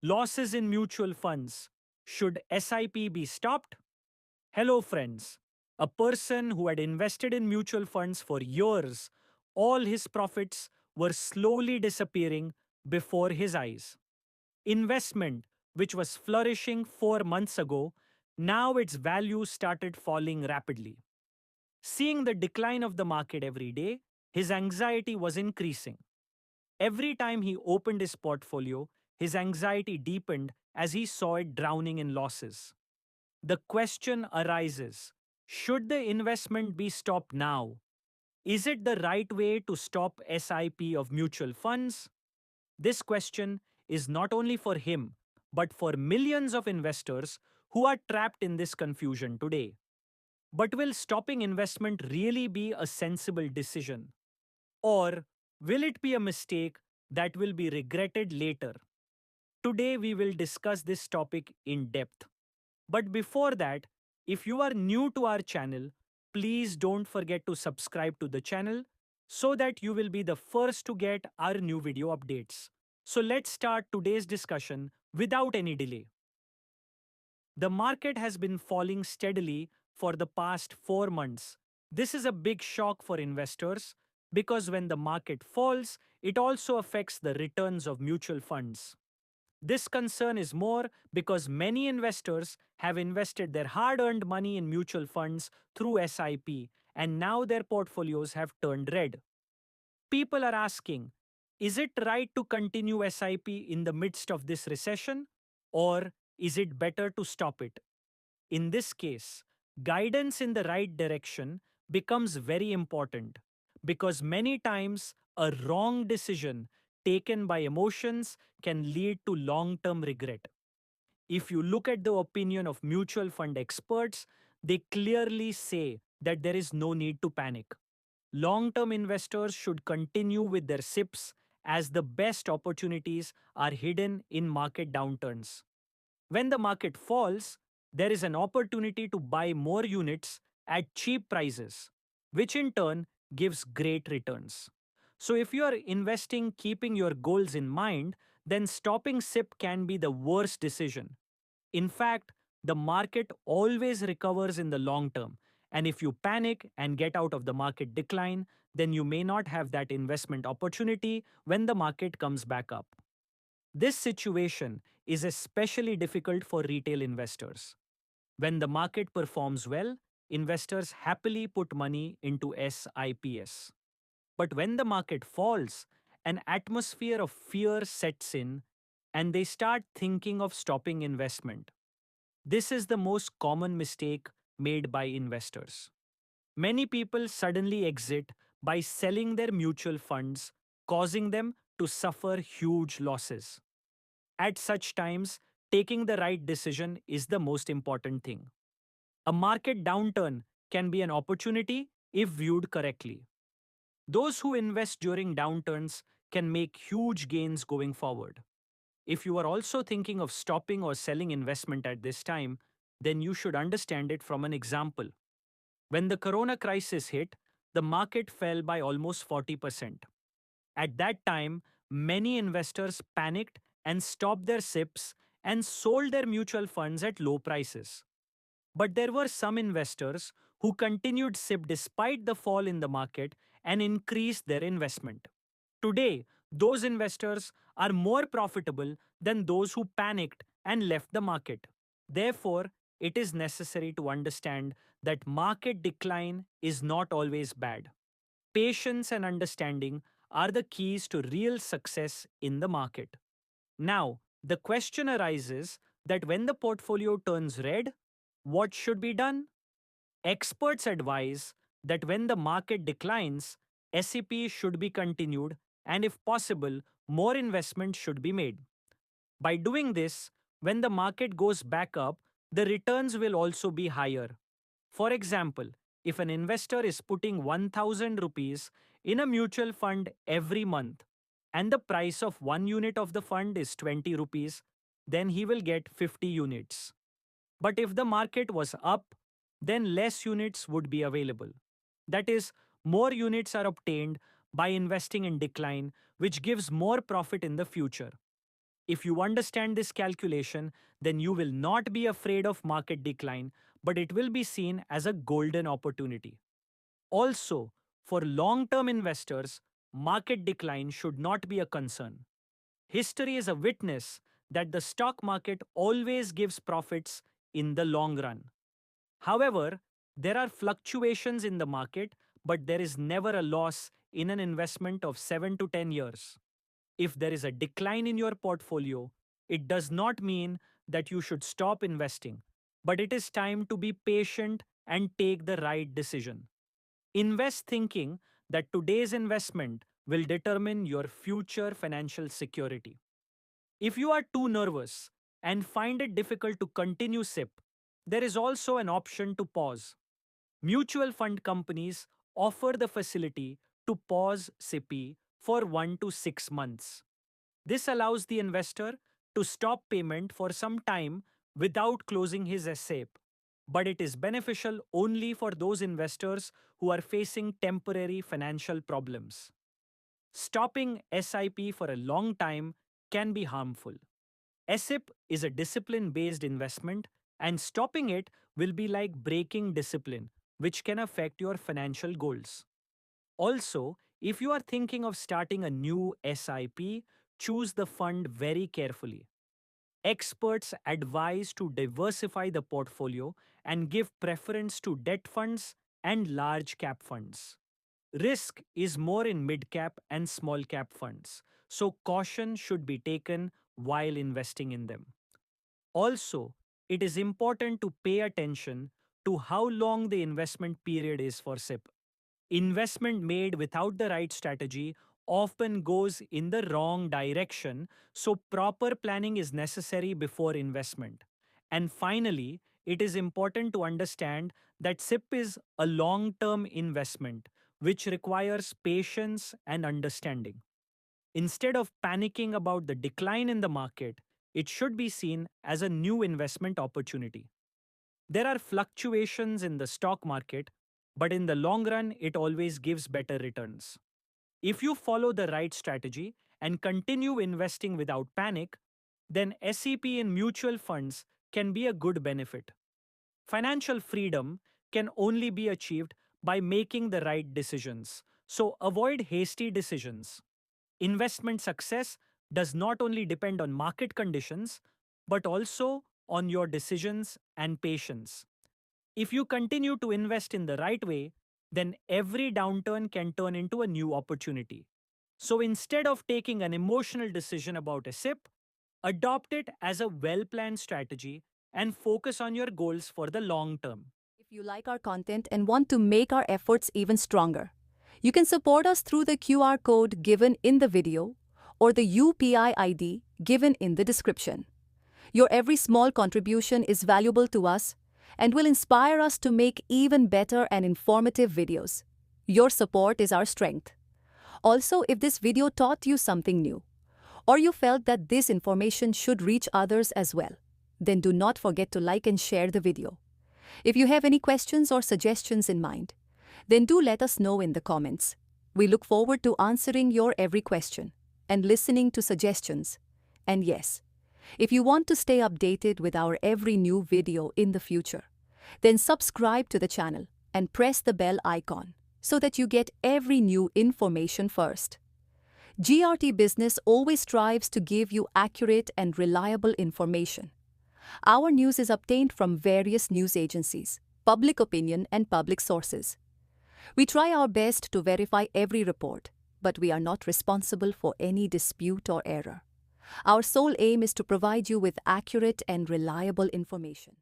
Losses in mutual funds. Should SIP be stopped? Hello, friends. A person who had invested in mutual funds for years, all his profits were slowly disappearing before his eyes. Investment, which was flourishing 4 months ago, now its value started falling rapidly. Seeing the decline of the market every day, his anxiety was increasing. Every time he opened his portfolio, his anxiety deepened as he saw it drowning in losses. The question arises, should the investment be stopped now? Is it the right way to stop SIP of mutual funds? This question is not only for him, but for millions of investors who are trapped in this confusion today. But will stopping investment really be a sensible decision? Or will it be a mistake that will be regretted later? Today, we will discuss this topic in depth. But before that, if you are new to our channel, please don't forget to subscribe to the channel so that you will be the first to get our new video updates. So let's start today's discussion without any delay. The market has been falling steadily for the past 4 months. This is a big shock for investors because when the market falls, it also affects the returns of mutual funds. This concern is more because many investors have invested their hard earned money in mutual funds through SIP and now their portfolios have turned red. People are asking, is it right to continue SIP in the midst of this recession, or is it better to stop it? In this case, guidance in the right direction becomes very important because many times a wrong decision taken by emotions can lead to long-term regret. If you look at the opinion of mutual fund experts, they clearly say that there is no need to panic. Long-term investors should continue with their SIPs as the best opportunities are hidden in market downturns. When the market falls, there is an opportunity to buy more units at cheap prices, which in turn gives great returns. So if you are investing keeping your goals in mind, then stopping SIP can be the worst decision. In fact, the market always recovers in the long term, and if you panic and get out of the market decline, then you may not have that investment opportunity when the market comes back up. This situation is especially difficult for retail investors. When the market performs well, investors happily put money into SIPs. But when the market falls, an atmosphere of fear sets in and they start thinking of stopping investment. This is the most common mistake made by investors. Many people suddenly exit by selling their mutual funds, causing them to suffer huge losses. At such times, taking the right decision is the most important thing. A market downturn can be an opportunity if viewed correctly. Those who invest during downturns can make huge gains going forward. If you are also thinking of stopping or selling investment at this time, then you should understand it from an example. When the corona crisis hit, the market fell by almost 40%. At that time, many investors panicked and stopped their SIPs and sold their mutual funds at low prices. But there were some investors who continued SIP despite the fall in the market and increased their investment. Today, those investors are more profitable than those who panicked and left the market. Therefore, it is necessary to understand that market decline is not always bad. Patience and understanding are the keys to real success in the market. Now, the question arises that when the portfolio turns red, what should be done? Experts advise that when the market declines, SEP should be continued and if possible, more investment should be made. By doing this, when the market goes back up, the returns will also be higher. For example, if an investor is putting 1000 rupees in a mutual fund every month and the price of one unit of the fund is 20 rupees, then he will get 50 units. But if the market was up, then less units would be available. That is, more units are obtained by investing in decline, which gives more profit in the future. If you understand this calculation, then you will not be afraid of market decline, but it will be seen as a golden opportunity. Also, for long-term investors, market decline should not be a concern. History is a witness that the stock market always gives profits in the long run. However, there are fluctuations in the market, but there is never a loss in an investment of 7 to 10 years. If there is a decline in your portfolio, it does not mean that you should stop investing, but it is time to be patient and take the right decision. Invest thinking that today's investment will determine your future financial security. If you are too nervous and find it difficult to continue SIP, there is also an option to pause. Mutual fund companies offer the facility to pause SIP for 1 to 6 months. This allows the investor to stop payment for some time without closing his SIP, but it is beneficial only for those investors who are facing temporary financial problems. Stopping SIP for a long time can be harmful. SIP is a discipline-based investment, and stopping it will be like breaking discipline, which can affect your financial goals. Also, if you are thinking of starting a new SIP, choose the fund very carefully. Experts advise to diversify the portfolio and give preference to debt funds and large cap funds. Risk is more in mid cap and small cap funds, so caution should be taken while investing in them. Also, it is important to pay attention to how long the investment period is for SIP. Investment made without the right strategy often goes in the wrong direction, so proper planning is necessary before investment. And finally, it is important to understand that SIP is a long-term investment which requires patience and understanding. Instead of panicking about the decline in the market, it should be seen as a new investment opportunity. There are fluctuations in the stock market, but in the long run, it always gives better returns. If you follow the right strategy and continue investing without panic, then SEP in mutual funds can be a good benefit. Financial freedom can only be achieved by making the right decisions, so avoid hasty decisions. Investment success does not only depend on market conditions, but also on your decisions and patience. If you continue to invest in the right way, then every downturn can turn into a new opportunity. So instead of taking an emotional decision about a SIP, adopt it as a well-planned strategy and focus on your goals for the long term. If you like our content and want to make our efforts even stronger, you can support us through the QR code given in the video or the UPI ID given in the description. Your every small contribution is valuable to us and will inspire us to make even better and informative videos. Your support is our strength. Also, if this video taught you something new, or you felt that this information should reach others as well, then do not forget to like and share the video. If you have any questions or suggestions in mind, then do let us know in the comments. We look forward to answering your every question and listening to suggestions. And yes, if you want to stay updated with our every new video in the future, then subscribe to the channel and press the bell icon so that you get every new information first. GRT Business always strives to give you accurate and reliable information. Our news is obtained from various news agencies, public opinion, and public sources. We try our best to verify every report, but we are not responsible for any dispute or error. Our sole aim is to provide you with accurate and reliable information.